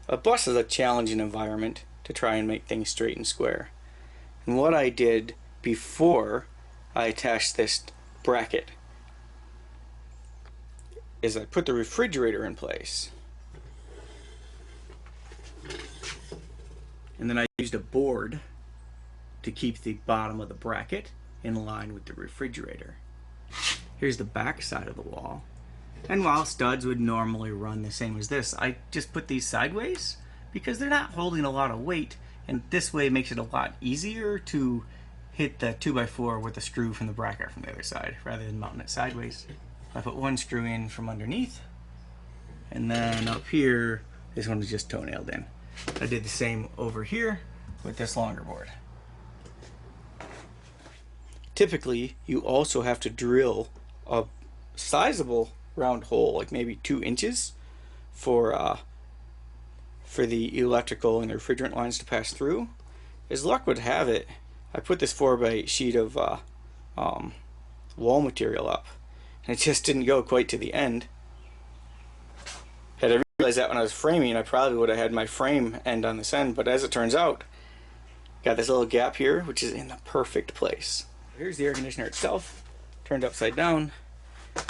A bus is a challenging environment to try and make things straight and square. And what I did before I attached this bracket is I put the refrigerator in place. And then I used a board to keep the bottom of the bracket in line with the refrigerator. Here's the back side of the wall. And while studs would normally run the same as this, I just put these sideways because they're not holding a lot of weight, and this way makes it a lot easier to hit the 2x4 with a screw from the bracket from the other side rather than mounting it sideways. I put one screw in from underneath, and then up here, this one was just toe-nailed in. I did the same over here with this longer board. Typically, you also have to drill a sizable round hole, like maybe 2 inches, for the electrical and the refrigerant lines to pass through. As luck would have it, I put this 4x8 sheet of wall material up, and it just didn't go quite to the end. Had I realized that when I was framing, I probably would have had my frame end on this end, but as it turns out, got this little gap here, which is in the perfect place. Here's the air conditioner itself, turned upside down.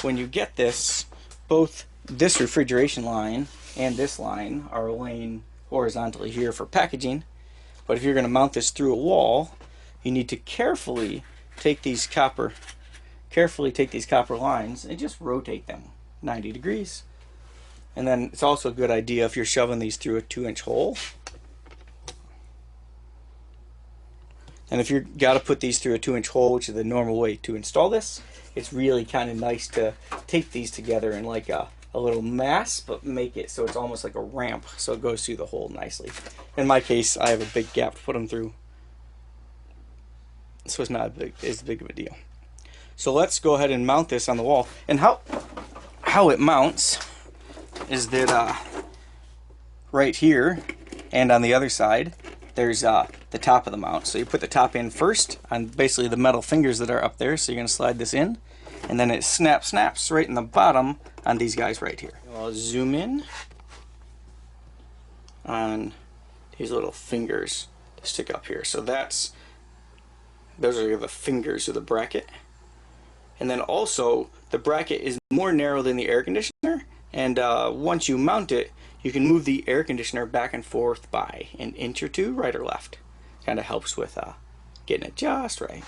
When you get this, both this refrigeration line and this line are laying horizontally here for packaging, but if you're going to mount this through a wall, you need to carefully take these copper lines and just rotate them 90 degrees. And then it's also a good idea if you're shoving these through a 2-inch hole. And if you've got to put these through a 2-inch hole, which is the normal way to install this, it's really kind of nice to tape these together in like a little mass, but make it so it's almost like a ramp, so it goes through the hole nicely. In my case, I have a big gap to put them through, so it's not as big of a deal. So let's go ahead and mount this on the wall. And how it mounts is that right here and on the other side, there's the top of the mount. So you put the top in first on basically the metal fingers that are up there. So you're going to slide this in, and then it snaps right in the bottom on these guys right here. I'll zoom in on these little fingers to stick up here. So those are the fingers of the bracket. And then also the bracket is more narrow than the air conditioner, and once you mount it, you can move the air conditioner back and forth by an inch or two, right or left. Kind of helps with getting it just right.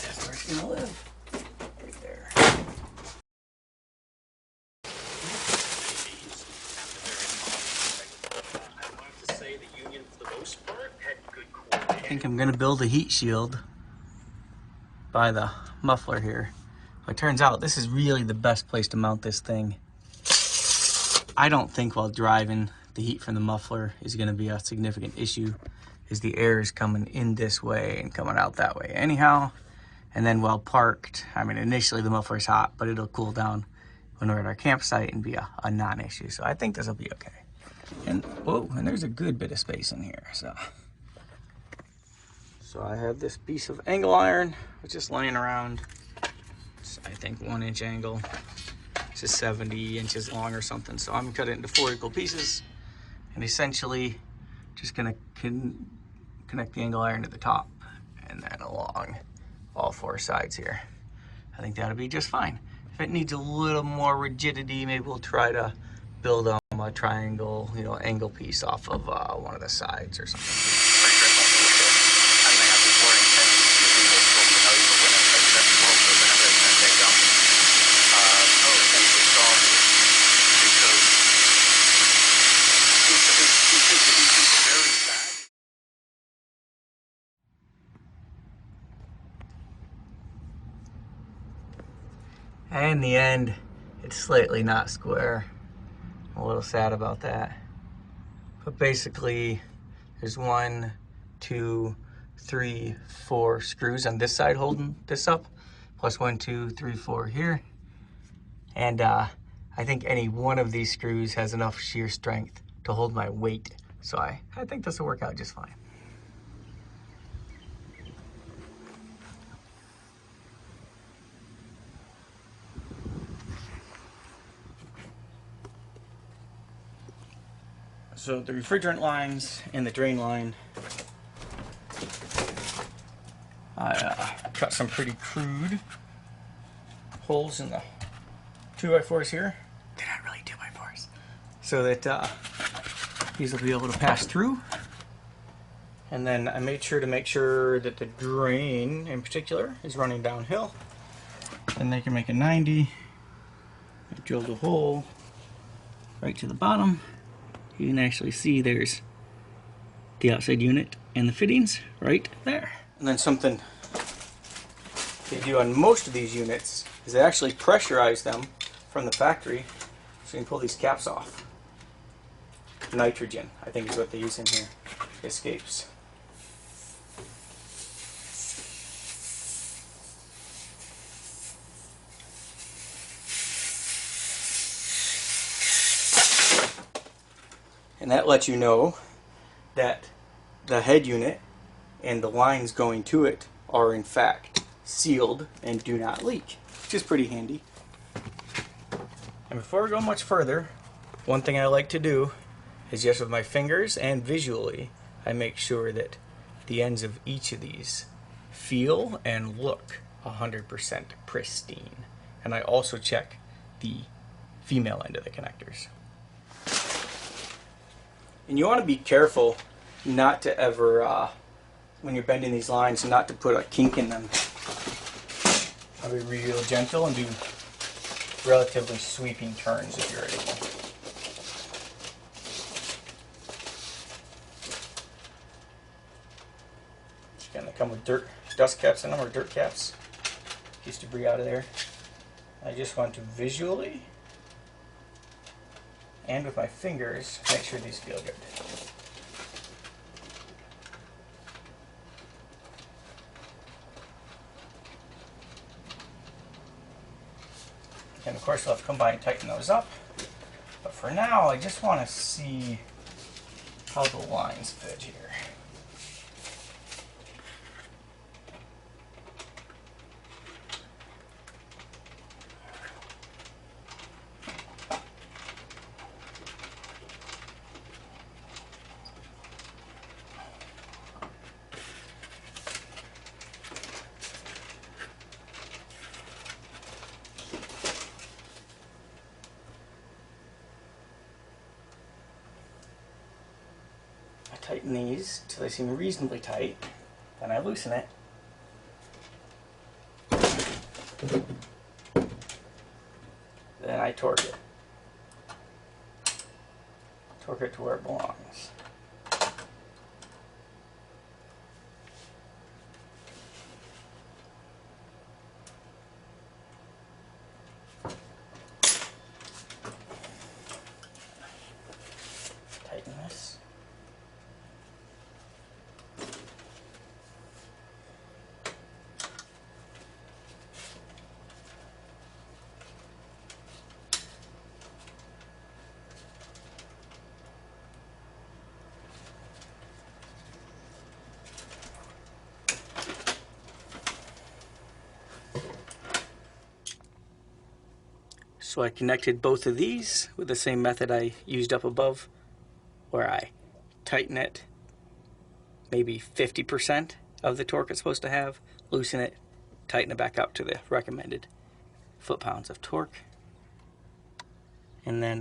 That's where it's gonna live. Right there. I think I'm gonna build a heat shield by the muffler here. But it turns out this is really the best place to mount this thing. I don't think while driving the heat from the muffler is gonna be a significant issue, as the air is coming in this way and coming out that way anyhow. And then while parked, I mean, initially the muffler is hot, but it'll cool down when we're at our campsite and be a non-issue. So I think this will be okay. And whoa, and there's a good bit of space in here. So I have this piece of angle iron, which is laying around. It's, I think, 1-inch angle. It's just 70 inches long or something. So I'm gonna cut it into 4 equal pieces, and essentially just gonna connect the angle iron to the top and then along all 4 sides here. I think that'll be just fine. If it needs a little more rigidity, maybe we'll try to build a triangle, angle piece off of one of the sides or something. And in the end, it's slightly not square. I'm a little sad about that. But basically, there's 1, 2, 3, 4 screws on this side holding this up, plus 1, 2, 3, 4 here. And I I think any one of these screws has enough shear strength to hold my weight. So I think this will work out just fine. So the refrigerant lines and the drain line, I cut some pretty crude holes in the 2x4s here. They're not really 2x4s. So that these will be able to pass through. And then I made sure that the drain in particular is running downhill. And they can make a 90. I drilled a hole right to the bottom. You can actually see there's the outside unit and the fittings right there. And then something they do on most of these units is they actually pressurize them from the factory so you can pull these caps off. Nitrogen, I think is what they use in here. Escapes. And that lets you know that the head unit and the lines going to it are in fact sealed and do not leak, which is pretty handy. And before we go much further, one thing I like to do is just with my fingers and visually, I make sure that the ends of each of these feel and look 100% pristine. And I also check the female end of the connectors. And you want to be careful not to ever, when you're bending these lines, not to put a kink in them. I'll be real gentle and do relatively sweeping turns if you're able. Again, they come with dust caps in them, or dirt caps. Keeps debris out of there. I just want to visually and with my fingers make sure these feel good. And of course we'll have to come by and tighten those up. But for now I just want to see how the lines fit here. Tighten these till they seem reasonably tight, then I loosen it. Then I torque it. Torque it to where it belongs. Tighten this. So I connected both of these with the same method I used up above, where I tighten it maybe 50% of the torque it's supposed to have, loosen it, tighten it back up to the recommended foot-pounds of torque. And then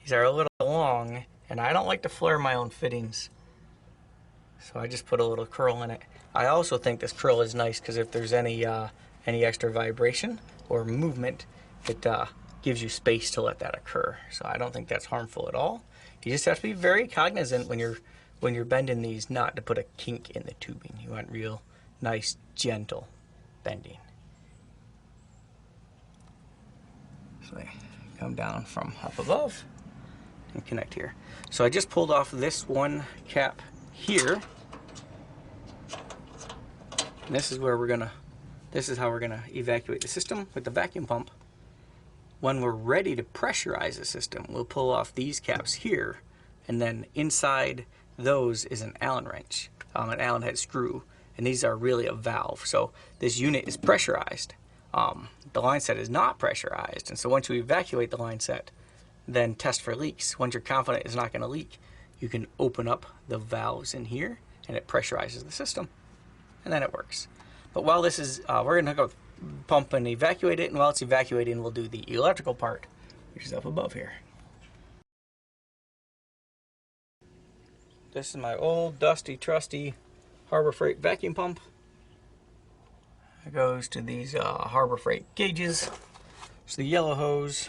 these are a little long, and I don't like to flare my own fittings, so I just put a little curl in it. I also think this curl is nice because if there's any extra vibration or movement, it gives you space to let that occur. So I don't think that's harmful at all. You just have to be very cognizant when you're bending these not to put a kink in the tubing. You want real nice, gentle bending. So they come down from up above and connect here. So I just pulled off this one cap here. And this is how we're gonna evacuate the system with the vacuum pump when we're ready to pressurize the system, we'll pull off these caps here, and then inside those is an Allen wrench, an Allen head screw, and these are really a valve. So this unit is pressurized. The line set is not pressurized, and so once you evacuate the line set, then test for leaks. Once you're confident it's not going to leak, you can open up the valves in here, and it pressurizes the system, and then it works. But while this is, we're going to hook up the pump and evacuate it, and while it's evacuating, we'll do the electrical part, which is up above here. This is my old, dusty, trusty Harbor Freight vacuum pump. It goes to these Harbor Freight gauges. So the yellow hose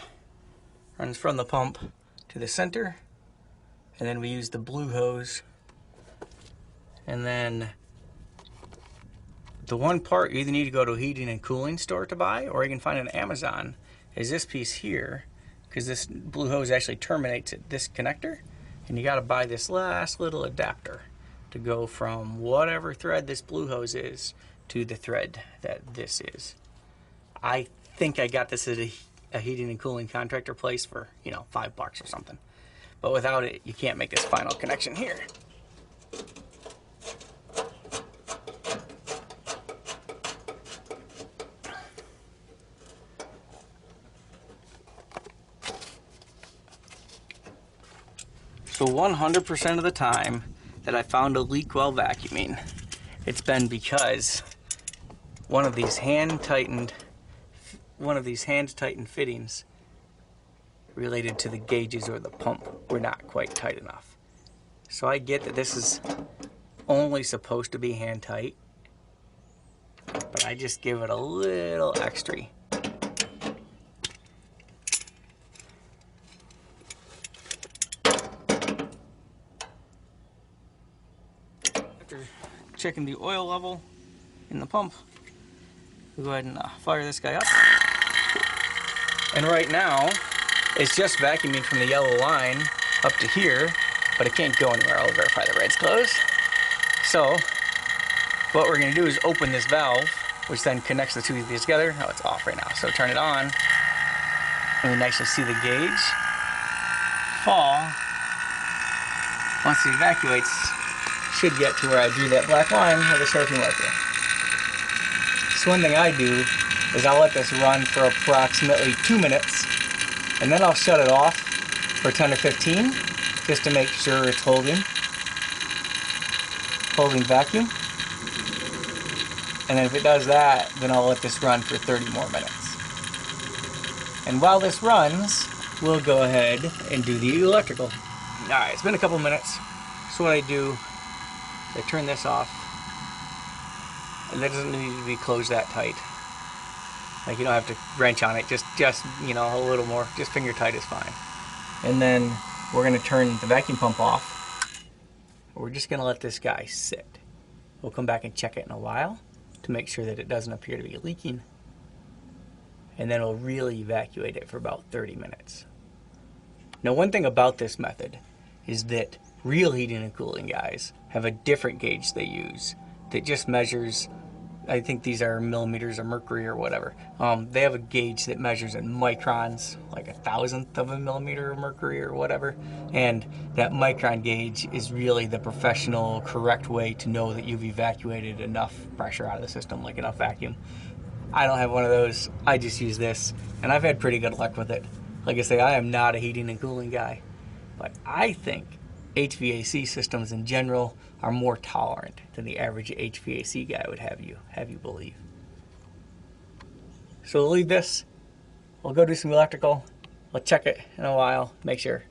runs from the pump to the center, and then we use the blue hose. And then the one part you either need to go to a heating and cooling store to buy, or you can find it on Amazon, is this piece here, because this blue hose actually terminates at this connector, and you got to buy this last little adapter to go from whatever thread this blue hose is to the thread that this is. I think I got this at a heating and cooling contractor place for, you know, $5 or something. But without it, you can't make this final connection here. So 100% of the time that I found a leak while vacuuming, it's been because one of these hand tightened fittings related to the gauges or the pump were not quite tight enough. So I get that this is only supposed to be hand tight, but I just give it a little extra. After checking the oil level in the pump, we'll go ahead and fire this guy up. And right now, it's just vacuuming from the yellow line up to here, but it can't go anywhere. I'll verify the red's closed. So, what we're going to do is open this valve, which then connects the two of these together. Oh, it's off right now. So turn it on, and we can actually see the gauge fall. Once it evacuates, should get to where I drew that black line with a Sharpie marker. So one thing I do is I'll let this run for approximately 2 minutes, and then I'll shut it off for 10 or 15 just to make sure it's holding vacuum. And then if it does that, then I'll let this run for 30 more minutes. And while this runs, we'll go ahead and do the electrical. Alright, it's been a couple minutes. So what I do is I turn this off, and that doesn't need to be closed that tight. Like, you don't have to wrench on it, just you know, a little more, just finger tight is fine. And then we're going to turn the vacuum pump off. We're just going to let this guy sit. We'll come back and check it in a while to make sure that it doesn't appear to be leaking. And then we'll really evacuate it for about 30 minutes. Now, one thing about this method is that real heating and cooling guys have a different gauge they use that just measures, I think these are millimeters of mercury or whatever. They have a gauge that measures in microns, like 1,000th of a millimeter of mercury or whatever. And that micron gauge is really the professional, correct way to know that you've evacuated enough pressure out of the system, like enough vacuum. I don't have one of those. I just use this, and I've had pretty good luck with it. Like I say, I am not a heating and cooling guy, but I think HVAC systems in general are more tolerant than the average HVAC guy would have you believe. So we'll leave this. We'll go do some electrical. We'll check it in a while, make sure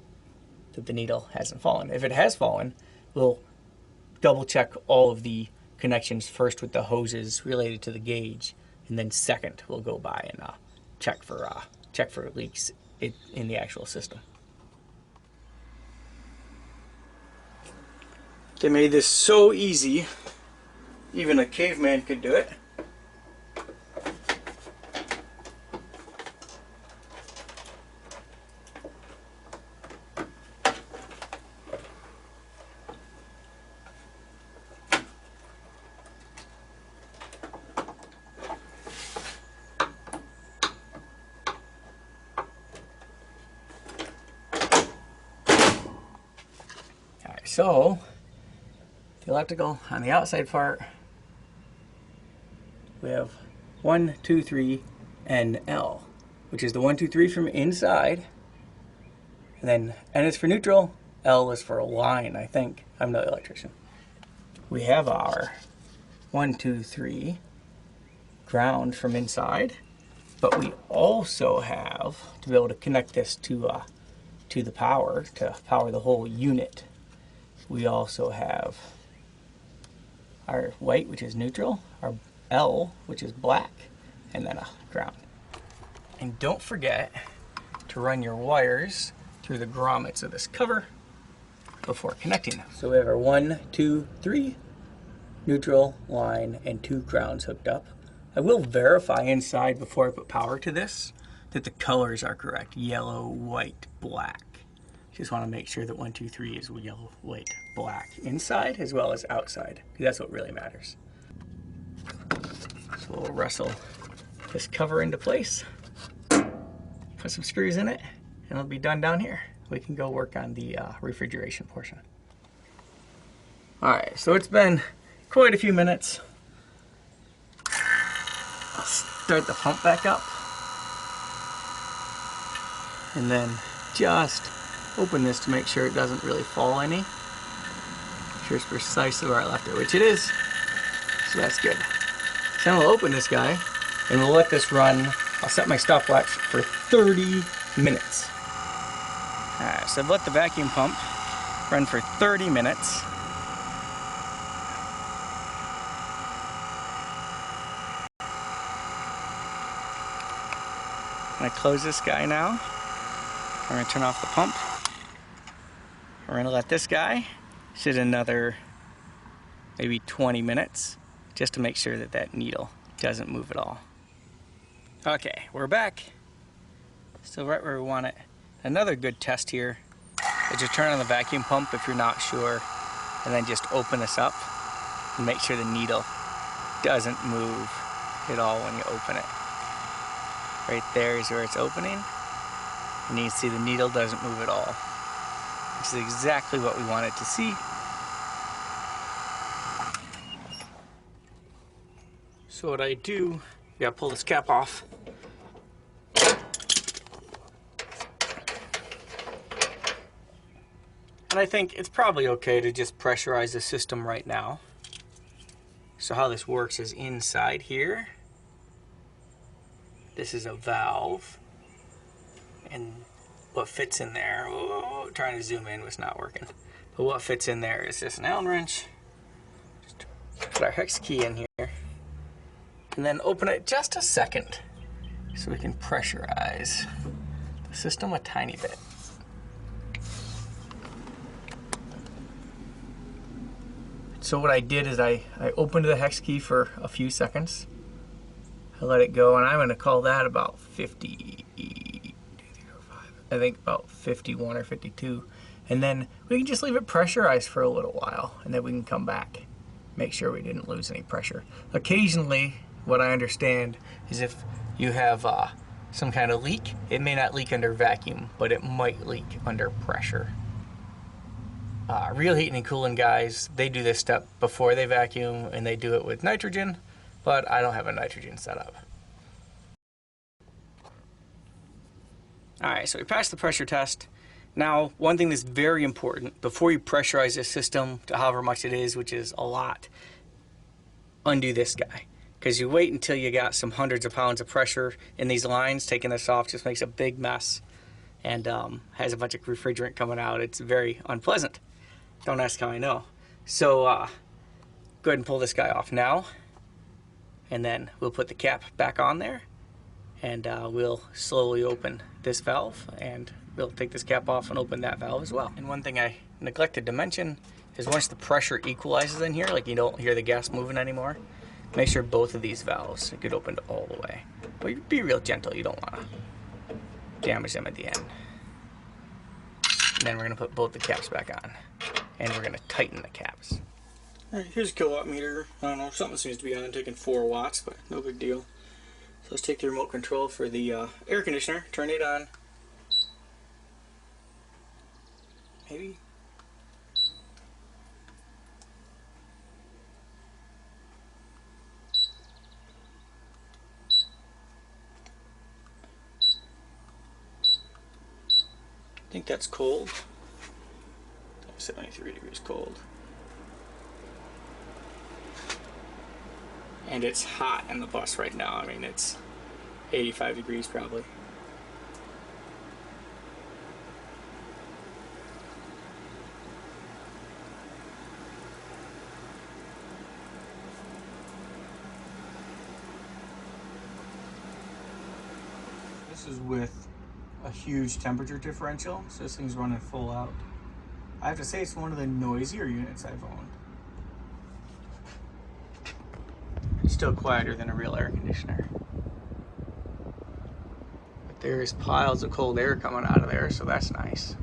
that the needle hasn't fallen. If it has fallen, we'll double check all of the connections first with the hoses related to the gauge, and then second we'll go by and check for leaks in the actual system. They made this so easy, even a caveman could do it. so the electrical on the outside part, we have 1, 2, 3, and L, which is the 1, 2, 3 from inside. And then N is for neutral, L is for a line, I think. I'm no electrician. We have our 1, 2, 3 ground from inside, but we also have to be able to connect this to the power, to power the whole unit. We also have our white, which is neutral, our L, which is black, and then a ground. And don't forget to run your wires through the grommets of this cover before connecting them. So we have our 1, 2, 3 neutral, line, and 2 grounds hooked up. I will verify inside before I put power to this that the colors are correct. Yellow, white, black. Just want to make sure that 1, 2, 3 is yellow, white, black inside as well as outside, because that's what really matters. So we'll wrestle this cover into place, put some screws in it, and it'll be done down here. We can go work on the refrigeration portion. Alright, so it's been quite a few minutes. I'll start the pump back up, and then just open this to make sure it doesn't really fall any. Make sure it's precisely where I left it, which it is, so that's good. So then we'll open this guy, and we'll let this run. I'll set my stopwatch for 30 minutes. Alright, so I've let the vacuum pump run for 30 minutes. I'm going to close this guy now. I'm going to turn off the pump. We're going to let this guy sit another maybe 20 minutes just to make sure that that needle doesn't move at all. Okay, we're back. Still right where we want it. Another good test here is to turn on the vacuum pump if you're not sure, and then just open this up and make sure the needle doesn't move at all when you open it. Right there is where it's opening, and you can see the needle doesn't move at all. This is exactly what we wanted to see. So what I do, I gotta pull this cap off. And I think it's probably okay to just pressurize the system right now. So how this works is inside here, this is a valve, and what fits in there, trying to zoom in was not working, but what fits in there is just an Allen wrench. Just put our hex key in here, and then open it just a second so we can pressurize the system a tiny bit. So what I did is I opened the hex key for a few seconds. I let it go, and I'm going to call that about 50, I think about 51 or 52. And then we can just leave it pressurized for a little while, and then we can come back, make sure we didn't lose any pressure. Occasionally, what I understand is if you have some kind of leak, it may not leak under vacuum, but it might leak under pressure. Real heating and cooling guys, they do this step before they vacuum, and they do it with nitrogen, but I don't have a nitrogen setup. Alright, so we passed the pressure test. Now, one thing that's very important, before you pressurize this system to however much it is, which is a lot, undo this guy. Because you wait until you got some hundreds of pounds of pressure in these lines, taking this off just makes a big mess, and has a bunch of refrigerant coming out. It's very unpleasant. Don't ask how I know. So go ahead and pull this guy off now, and then we'll put the cap back on there, and we'll slowly open this valve, and we'll take this cap off and open that valve as well. And one thing I neglected to mention is once the pressure equalizes in here, like you don't hear the gas moving anymore, make sure both of these valves get opened all the way. But be real gentle, you don't want to damage them at the end. And then we're going to put both the caps back on, and we're going to tighten the caps. Alright, here's a kilowatt meter. I don't know, something seems to be on, taking 4 watts, but no big deal. So let's take the remote control for the air conditioner, turn it on. Maybe think that's cold. 73 degrees cold. And it's hot in the bus right now. I mean, it's 85 degrees probably. This is with a huge temperature differential, so this thing's running full out. I have to say it's one of the noisier units I've owned. It's still quieter than a real air conditioner. But there's piles of cold air coming out of there, so that's nice.